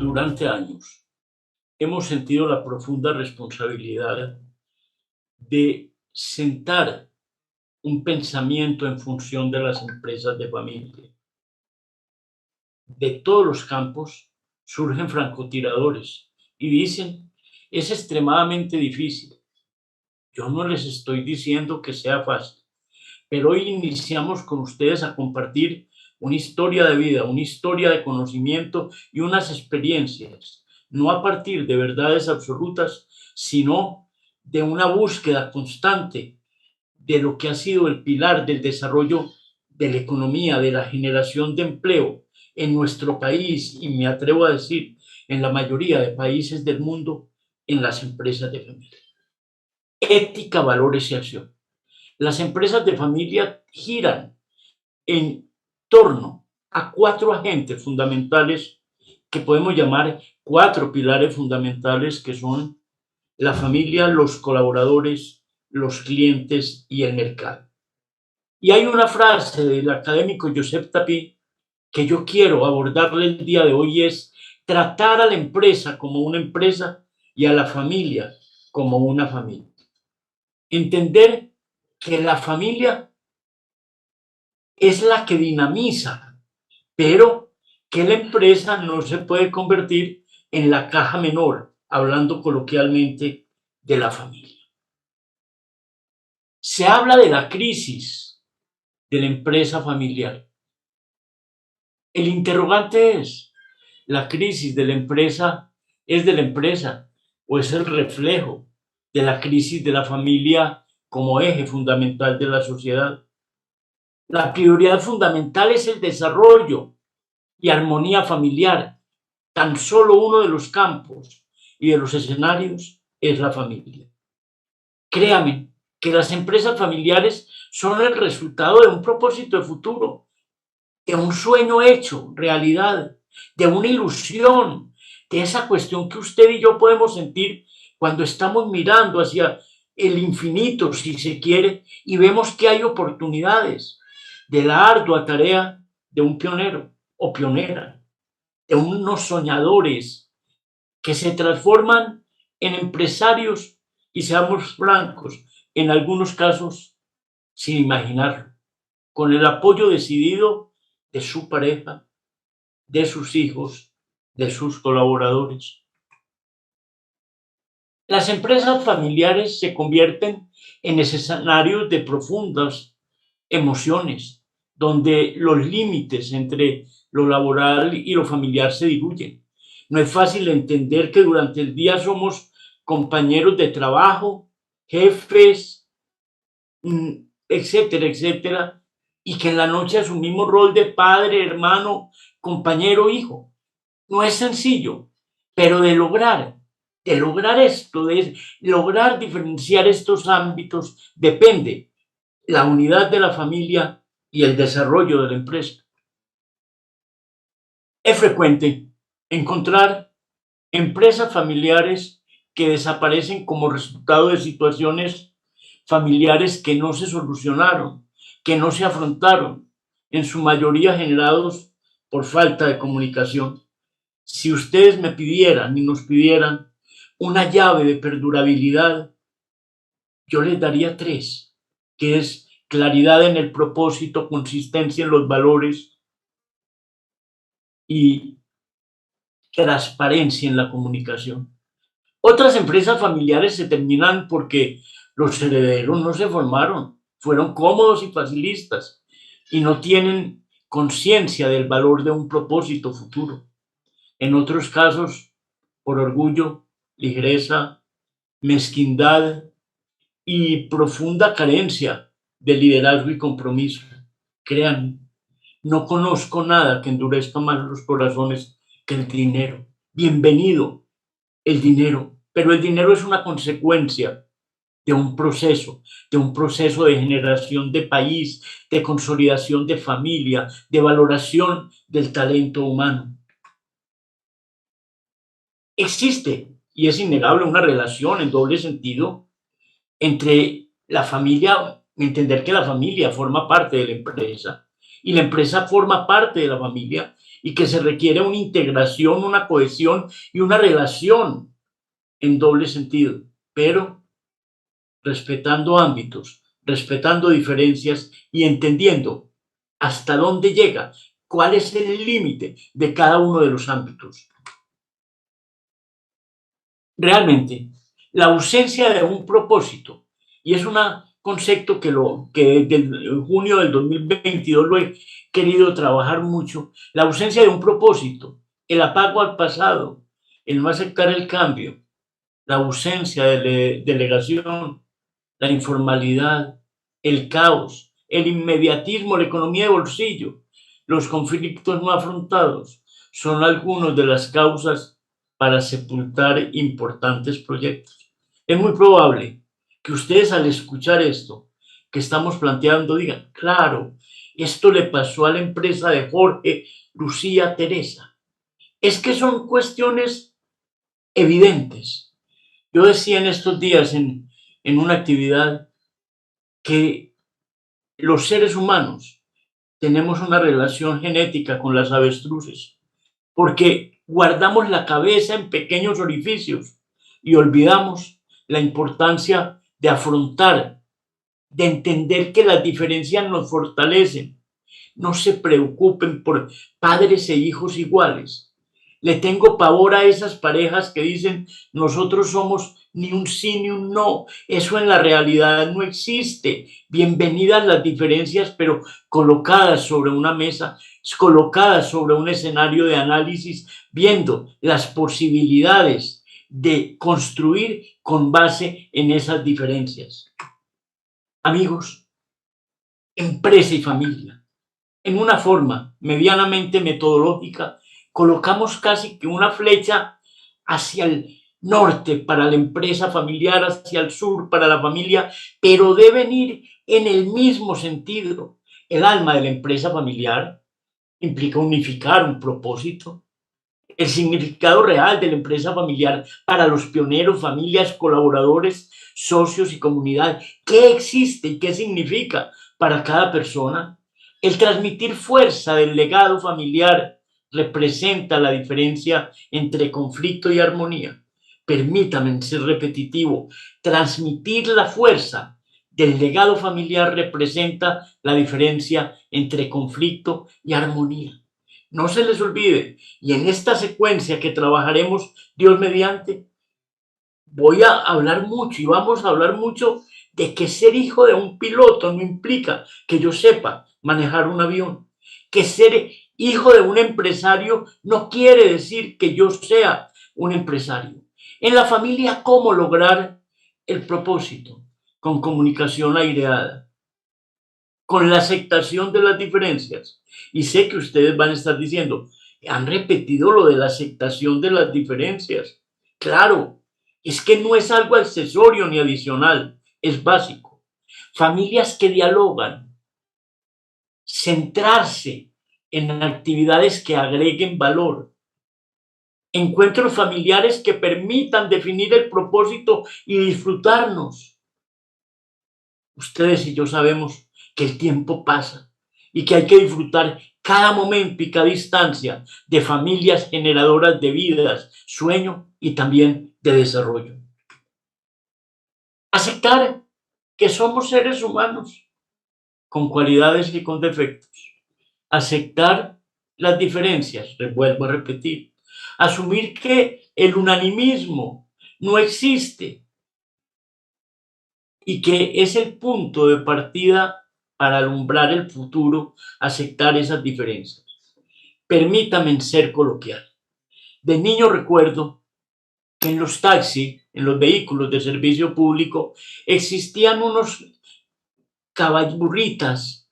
Durante años hemos sentido la profunda responsabilidad de sentar un pensamiento en función de las empresas de familia. De todos los campos surgen francotiradores y dicen, es extremadamente difícil. Yo no les estoy diciendo que sea fácil, pero hoy iniciamos con ustedes a compartir una historia de vida, una historia de conocimiento y unas experiencias, no a partir de verdades absolutas, sino de una búsqueda constante de lo que ha sido el pilar del desarrollo de la economía, de la generación de empleo en nuestro país y me atrevo a decir en la mayoría de países del mundo, en las empresas de familia. Ética, valores y acción. Las empresas de familia giran en torno a 4 agentes fundamentales que podemos llamar 4 pilares fundamentales, que son la familia, los colaboradores, los clientes y el mercado. Y hay una frase del académico Joseph Tapi que yo quiero abordarle el día de hoy, es tratar a la empresa como una empresa y a la familia como una familia. Entender que la familia es la que dinamiza, pero que la empresa no se puede convertir en la caja menor, hablando coloquialmente de la familia. Se habla de la crisis de la empresa familiar. El interrogante es, ¿la crisis de la empresa es de la empresa o es el reflejo de la crisis de la familia como eje fundamental de la sociedad? La prioridad fundamental es el desarrollo y armonía familiar. Tan solo uno de los campos y de los escenarios es la familia. Créame que las empresas familiares son el resultado de un propósito de futuro, de un sueño hecho realidad, de una ilusión, de esa cuestión que usted y yo podemos sentir cuando estamos mirando hacia el infinito, si se quiere, y vemos que hay oportunidades de la ardua tarea de un pionero o pionera, de unos soñadores que se transforman en empresarios y, seamos francos, en algunos casos sin imaginarlo, con el apoyo decidido de su pareja, de sus hijos, de sus colaboradores. Las empresas familiares se convierten en escenarios de profundas emociones, donde los límites entre lo laboral y lo familiar se diluyen. No es fácil entender que durante el día somos compañeros de trabajo, jefes, etcétera, etcétera, y que en la noche asumimos rol de padre, hermano, compañero, hijo. No es sencillo, pero de lograr esto, de lograr diferenciar estos ámbitos, depende la unidad de la familia y el desarrollo de la empresa. Es frecuente encontrar empresas familiares que desaparecen como resultado de situaciones familiares que no se solucionaron, que no se afrontaron, en su mayoría generados por falta de comunicación. Si ustedes me pidieran y nos pidieran una llave de perdurabilidad, yo les daría 3, que es claridad en el propósito, consistencia en los valores y transparencia en la comunicación. Otras empresas familiares se terminan porque los herederos no se formaron, fueron cómodos y facilistas y no tienen conciencia del valor de un propósito futuro. En otros casos, por orgullo, ligereza, mezquindad y profunda carencia de liderazgo y compromiso. Créanme, no conozco nada que endurezca más los corazones que el dinero. Bienvenido el dinero, pero el dinero es una consecuencia de un proceso de generación de país, de consolidación de familia, de valoración del talento humano. Existe, y es innegable, una relación en doble sentido entre la familia, entender que la familia forma parte de la empresa y la empresa forma parte de la familia, y que se requiere una integración, una cohesión y una relación en doble sentido, pero respetando ámbitos, respetando diferencias y entendiendo hasta dónde llega, cuál es el límite de cada uno de los ámbitos. Realmente, la ausencia de un propósito, y es un concepto que desde junio del 2022 lo he querido trabajar mucho, la ausencia de un propósito, el apego al pasado, el no aceptar el cambio, la ausencia de delegación, la informalidad, el caos, el inmediatismo, la economía de bolsillo, los conflictos no afrontados, son algunas de las causas para sepultar importantes proyectos. Es muy probable que ustedes al escuchar esto que estamos planteando digan, claro, esto le pasó a la empresa de Jorge, Lucía, Teresa. Es que son cuestiones evidentes. Yo decía en estos días en una actividad que los seres humanos tenemos una relación genética con las avestruces, porque guardamos la cabeza en pequeños orificios y olvidamos la importancia de afrontar, de entender que las diferencias nos fortalecen. No se preocupen por padres e hijos iguales. Le tengo pavor a esas parejas que dicen nosotros somos ni un sí ni un no. Eso en la realidad no existe. Bienvenidas las diferencias, pero colocadas sobre una mesa, colocadas sobre un escenario de análisis, viendo las posibilidades de construir con base en esas diferencias. Amigos, empresa y familia. En una forma medianamente metodológica, colocamos casi que una flecha hacia el norte para la empresa familiar, hacia el sur para la familia, pero deben ir en el mismo sentido. El alma de la empresa familiar implica unificar un propósito. El significado real de la empresa familiar para los pioneros, familias, colaboradores, socios y comunidad. ¿Qué existe y qué significa para cada persona? El transmitir fuerza del legado familiar representa la diferencia entre conflicto y armonía. Permítame ser repetitivo. Transmitir la fuerza del legado familiar representa la diferencia entre conflicto y armonía. No se les olvide. Y en esta secuencia que trabajaremos, Dios mediante, voy a hablar mucho y vamos a hablar mucho de que ser hijo de un piloto no implica que yo sepa manejar un avión. Que ser hijo de un empresario no quiere decir que yo sea un empresario. En la familia, ¿cómo lograr el propósito? Con comunicación aireada, con la aceptación de las diferencias. Y sé que ustedes van a estar diciendo, han repetido lo de la aceptación de las diferencias. Claro, es que no es algo accesorio ni adicional, es básico. Familias que dialogan, centrarse en actividades que agreguen valor, encuentros familiares que permitan definir el propósito y disfrutarnos. Ustedes y yo sabemos que el tiempo pasa y que hay que disfrutar cada momento y cada instancia de familias generadoras de vidas, sueño y también de desarrollo. Aceptar que somos seres humanos con cualidades y con defectos. Aceptar las diferencias, les vuelvo a repetir. Asumir que el unanimismo no existe y que es el punto de partida para alumbrar el futuro, aceptar esas diferencias. Permítame ser coloquial. De niño recuerdo que en los taxis, en los vehículos de servicio público, existían unos cabalburritas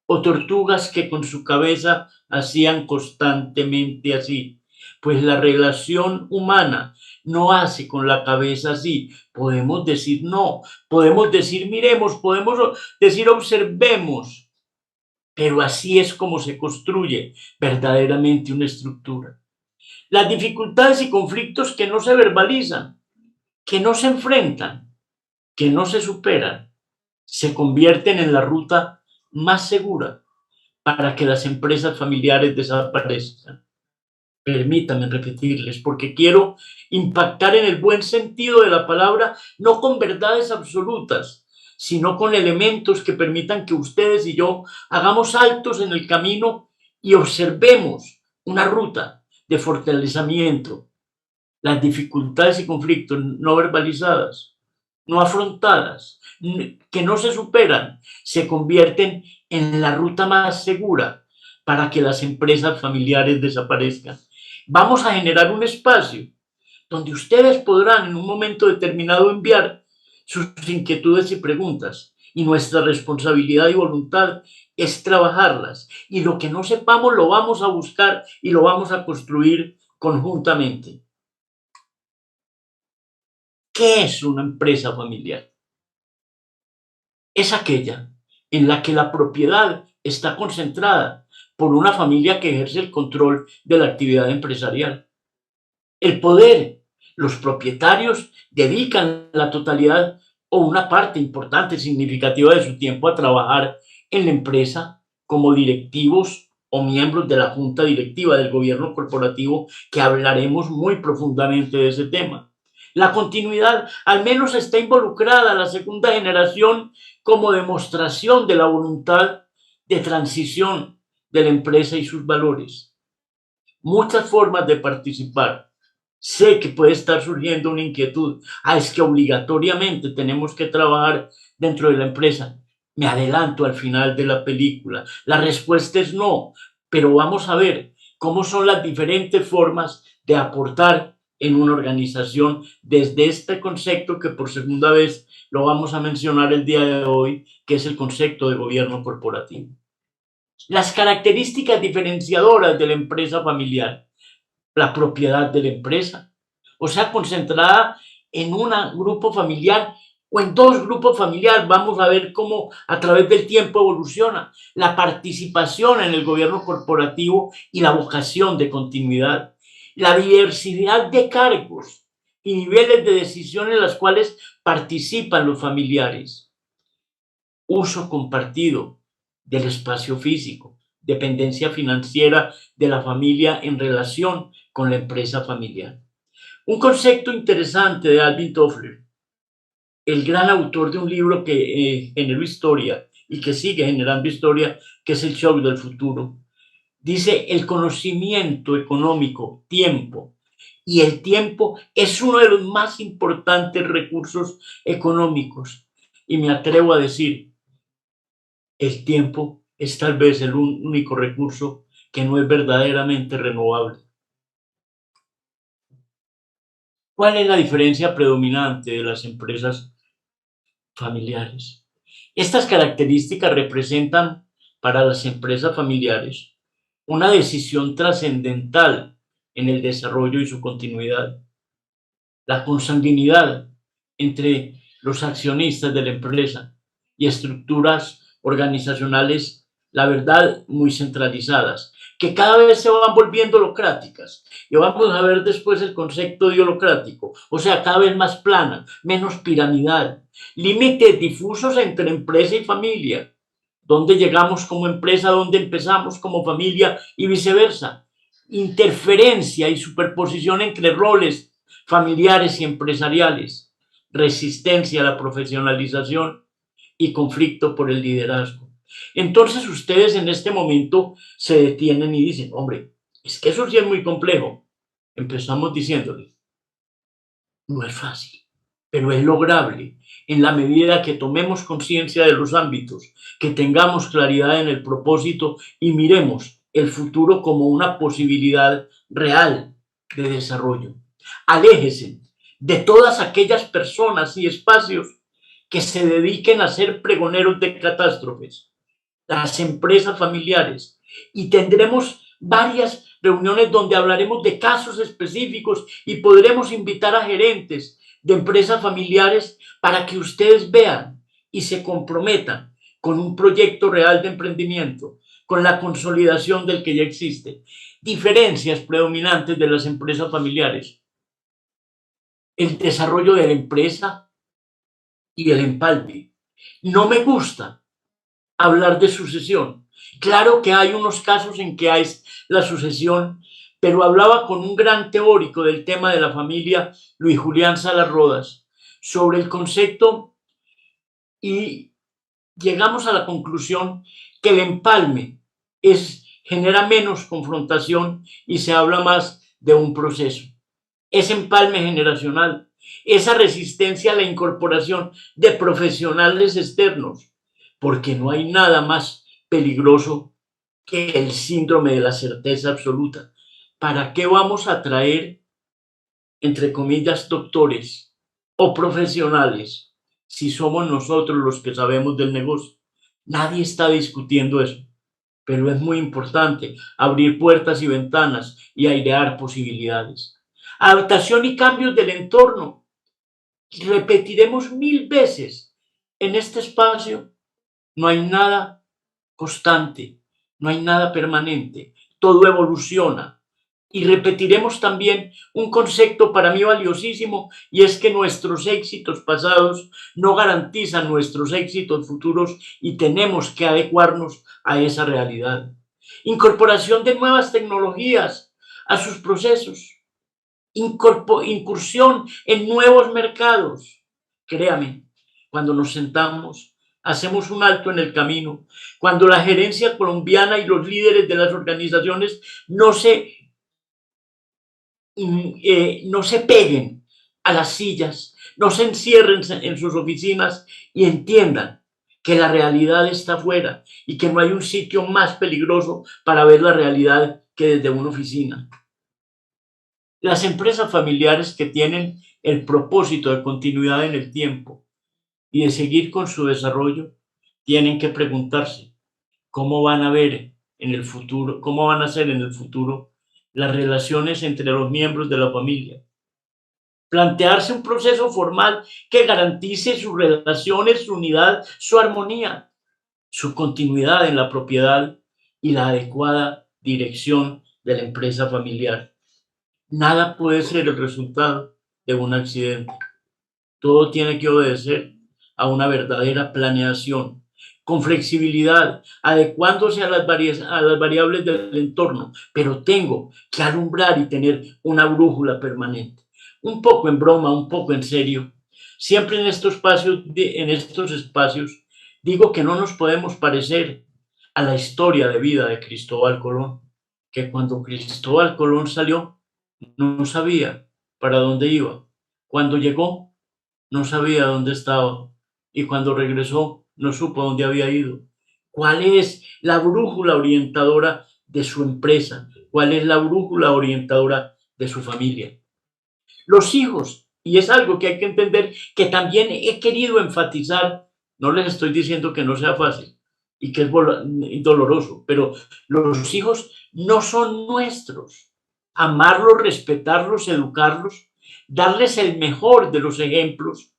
o tortugas que con su cabeza hacían constantemente así. Pues la relación humana no hace con la cabeza así. Podemos decir no, podemos decir miremos, podemos decir observemos, pero así es como se construye verdaderamente una estructura. Las dificultades y conflictos que no se verbalizan, que no se enfrentan, que no se superan, se convierten en la ruta más segura para que las empresas familiares desaparezcan. Permítanme repetirles, porque quiero impactar en el buen sentido de la palabra, no con verdades absolutas, sino con elementos que permitan que ustedes y yo hagamos saltos en el camino y observemos una ruta de fortalecimiento. Las dificultades y conflictos no verbalizadas, no afrontadas, que no se superan, se convierten en la ruta más segura para que las empresas familiares desaparezcan. Vamos a generar un espacio donde ustedes podrán en un momento determinado enviar sus inquietudes y preguntas, y nuestra responsabilidad y voluntad es trabajarlas, y lo que no sepamos lo vamos a buscar y lo vamos a construir conjuntamente. ¿Qué es una empresa familiar? Es aquella en la que la propiedad está concentrada por una familia que ejerce el control de la actividad empresarial. El poder, los propietarios dedican la totalidad o una parte importante, significativa de su tiempo a trabajar en la empresa como directivos o miembros de la junta directiva del gobierno corporativo, que hablaremos muy profundamente de ese tema. La continuidad al menos está involucrada la segunda generación como demostración de la voluntad de transición de la empresa y sus valores. Muchas formas de participar. Sé que puede estar surgiendo una inquietud. Es que obligatoriamente tenemos que trabajar dentro de la empresa. Me adelanto al final de la película. La respuesta es no, pero vamos a ver cómo son las diferentes formas de aportar en una organización desde este concepto que por segunda vez lo vamos a mencionar el día de hoy, que es el concepto de gobierno corporativo. Las características diferenciadoras de la empresa familiar: la propiedad de la empresa, o sea, concentrada en un grupo familiar o en dos grupos familiares. Vamos a ver cómo a través del tiempo evoluciona la participación en el gobierno corporativo y la vocación de continuidad, la diversidad de cargos y niveles de decisión en las cuales participan los familiares, uso compartido del espacio físico, dependencia financiera de la familia en relación con la empresa familiar. Un concepto interesante de Alvin Toffler, el gran autor de un libro que generó historia y que sigue generando historia, que es El Shock del Futuro. Dice: el conocimiento económico, tiempo, y el tiempo es uno de los más importantes recursos económicos. Y me atrevo a decir, el tiempo es tal vez el único recurso que no es verdaderamente renovable. ¿Cuál es la diferencia predominante de las empresas familiares? Estas características representan para las empresas familiares una decisión trascendental en el desarrollo y su continuidad. La consanguinidad entre los accionistas de la empresa y estructuras organizacionales, la verdad, muy centralizadas, que cada vez se van volviendo holocráticas. Y vamos a ver después el concepto de holocrático, o sea, cada vez más plana, menos piramidal, límites difusos entre empresa y familia, dónde llegamos como empresa, dónde empezamos como familia y viceversa, interferencia y superposición entre roles familiares y empresariales, resistencia a la profesionalización y conflicto por el liderazgo. Entonces ustedes en este momento se detienen y dicen: hombre, es que eso sí es muy complejo. Empezamos diciéndoles: no es fácil, pero es lograble en la medida que tomemos conciencia de los ámbitos, que tengamos claridad en el propósito y miremos el futuro como una posibilidad real de desarrollo. Aléjese de todas aquellas personas y espacios que se dediquen a ser pregoneros de catástrofes, las empresas familiares, y tendremos varias reuniones donde hablaremos de casos específicos y podremos invitar a gerentes de empresas familiares para que ustedes vean y se comprometan con un proyecto real de emprendimiento, con la consolidación del que ya existe. Diferencias predominantes de las empresas familiares: el desarrollo de la empresa y el empalme. No me gusta hablar de sucesión, Claro que hay unos casos en que hay la sucesión, pero hablaba con un gran teórico del tema de la familia, Luis Julián Salas Rodas, sobre el concepto y llegamos a la conclusión que el empalme genera menos confrontación y se habla más de un proceso. Ese empalme generacional, esa resistencia a la incorporación de profesionales externos, porque no hay nada más peligroso que el síndrome de la certeza absoluta. ¿Para qué vamos a traer, entre comillas, doctores o profesionales si somos nosotros los que sabemos del negocio? Nadie está discutiendo eso, pero es muy importante abrir puertas y ventanas y airear posibilidades. Adaptación y cambios del entorno. Repetiremos 1000 veces en este espacio, no hay nada constante, no hay nada permanente, todo evoluciona. Y repetiremos también un concepto para mí valiosísimo, y es que nuestros éxitos pasados no garantizan nuestros éxitos futuros y tenemos que adecuarnos a esa realidad. Incorporación de nuevas tecnologías a sus procesos, incursión en nuevos mercados. Créame, cuando nos sentamos, hacemos un alto en el camino, cuando la gerencia colombiana y los líderes de las organizaciones no se peguen a las sillas, no se encierren en sus oficinas y entiendan que la realidad está afuera y que no hay un sitio más peligroso para ver la realidad que desde una oficina. Las empresas familiares que tienen el propósito de continuidad en el tiempo y de seguir con su desarrollo tienen que preguntarse cómo van a ver en el futuro, cómo van a ser en el futuro las relaciones entre los miembros de la familia. Plantearse un proceso formal que garantice sus relaciones, su unidad, su armonía, su continuidad en la propiedad y la adecuada dirección de la empresa familiar. Nada puede ser el resultado de un accidente. Todo tiene que obedecer a una verdadera planeación, con flexibilidad, adecuándose a las variables del entorno, pero tengo que alumbrar y tener una brújula permanente. Un poco en broma, un poco en serio. Siempre en estos espacios digo que no nos podemos parecer a la historia de vida de Cristóbal Colón, que cuando Cristóbal Colón salió, no sabía para dónde iba. Cuando llegó, no sabía dónde estaba. Y cuando regresó, no supo dónde había ido. ¿Cuál es la brújula orientadora de su empresa? ¿Cuál es la brújula orientadora de su familia? Los hijos, y es algo que hay que entender, que también he querido enfatizar, no les estoy diciendo que no sea fácil y que es doloroso, pero los hijos no son nuestros. Amarlos, respetarlos, educarlos, darles el mejor de los ejemplos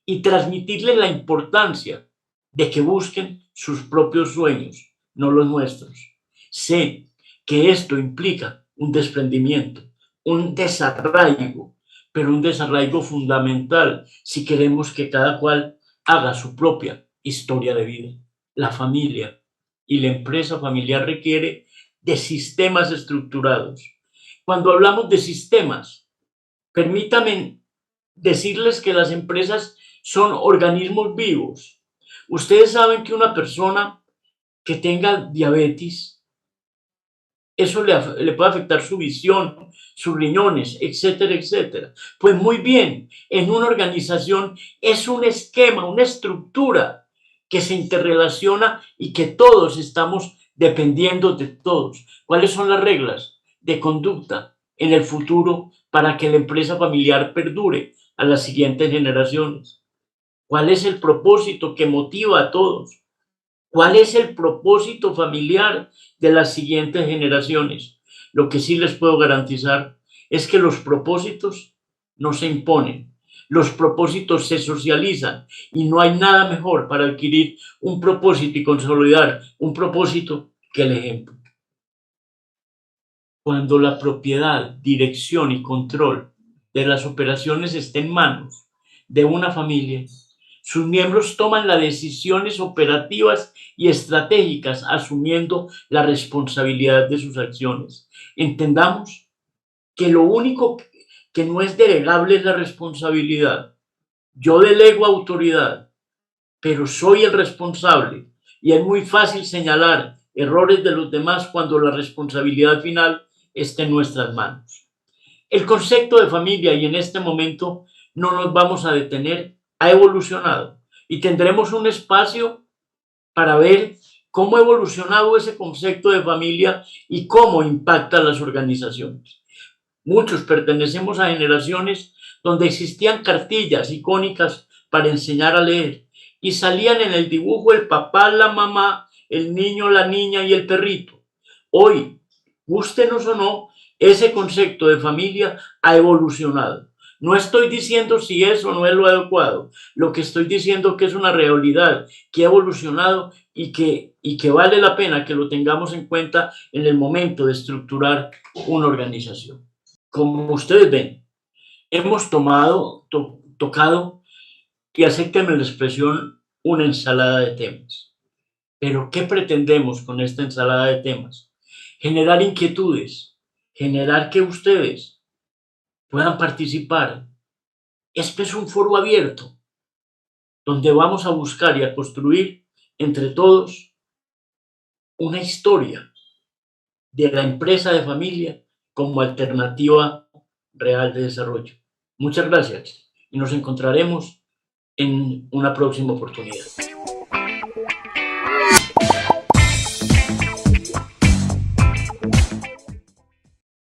y transmitirles la importancia de que busquen sus propios sueños, no los nuestros. Sé que esto implica un desprendimiento, un desarraigo, pero un desarraigo fundamental si queremos que cada cual haga su propia historia de vida. La familia y la empresa familiar requiere de sistemas estructurados. Cuando hablamos de sistemas, permítanme decirles que las empresas son organismos vivos. Ustedes saben que una persona que tenga diabetes, eso le puede afectar su visión, sus riñones, etcétera, etcétera. Pues muy bien, en una organización es un esquema, una estructura que se interrelaciona y que todos estamos dependiendo de todos. ¿Cuáles son las reglas de conducta en el futuro para que la empresa familiar perdure a las siguientes generaciones? ¿Cuál es el propósito que motiva a todos? ¿Cuál es el propósito familiar de las siguientes generaciones? Lo que sí les puedo garantizar es que los propósitos no se imponen, los propósitos se socializan y no hay nada mejor para adquirir un propósito y consolidar un propósito que el ejemplo. Cuando la propiedad, dirección y control de las operaciones esté en manos de una familia, Sus miembros toman las decisiones operativas y estratégicas asumiendo la responsabilidad de sus acciones. Entendamos que lo único que no es delegable es la responsabilidad. Yo delego autoridad, pero soy el responsable y es muy fácil señalar errores de los demás cuando la responsabilidad final está en nuestras manos. El concepto de familia, y en este momento no nos vamos a detener, ha evolucionado y tendremos un espacio para ver cómo ha evolucionado ese concepto de familia y cómo impacta a las organizaciones. Muchos pertenecemos a generaciones donde existían cartillas icónicas para enseñar a leer y salían en el dibujo el papá, la mamá, el niño, la niña y el perrito. Hoy, gústenos o no, ese concepto de familia ha evolucionado. No estoy diciendo si eso no es lo adecuado. Lo que estoy diciendo es que es una realidad que ha evolucionado y que vale la pena que lo tengamos en cuenta en el momento de estructurar una organización. Como ustedes ven, hemos tocado, y acéptenme la expresión, una ensalada de temas. Pero ¿qué pretendemos con esta ensalada de temas? Generar inquietudes, generar que ustedes puedan participar. Este es un foro abierto donde vamos a buscar y a construir entre todos una historia de la empresa de familia como alternativa real de desarrollo. Muchas gracias y nos encontraremos en una próxima oportunidad.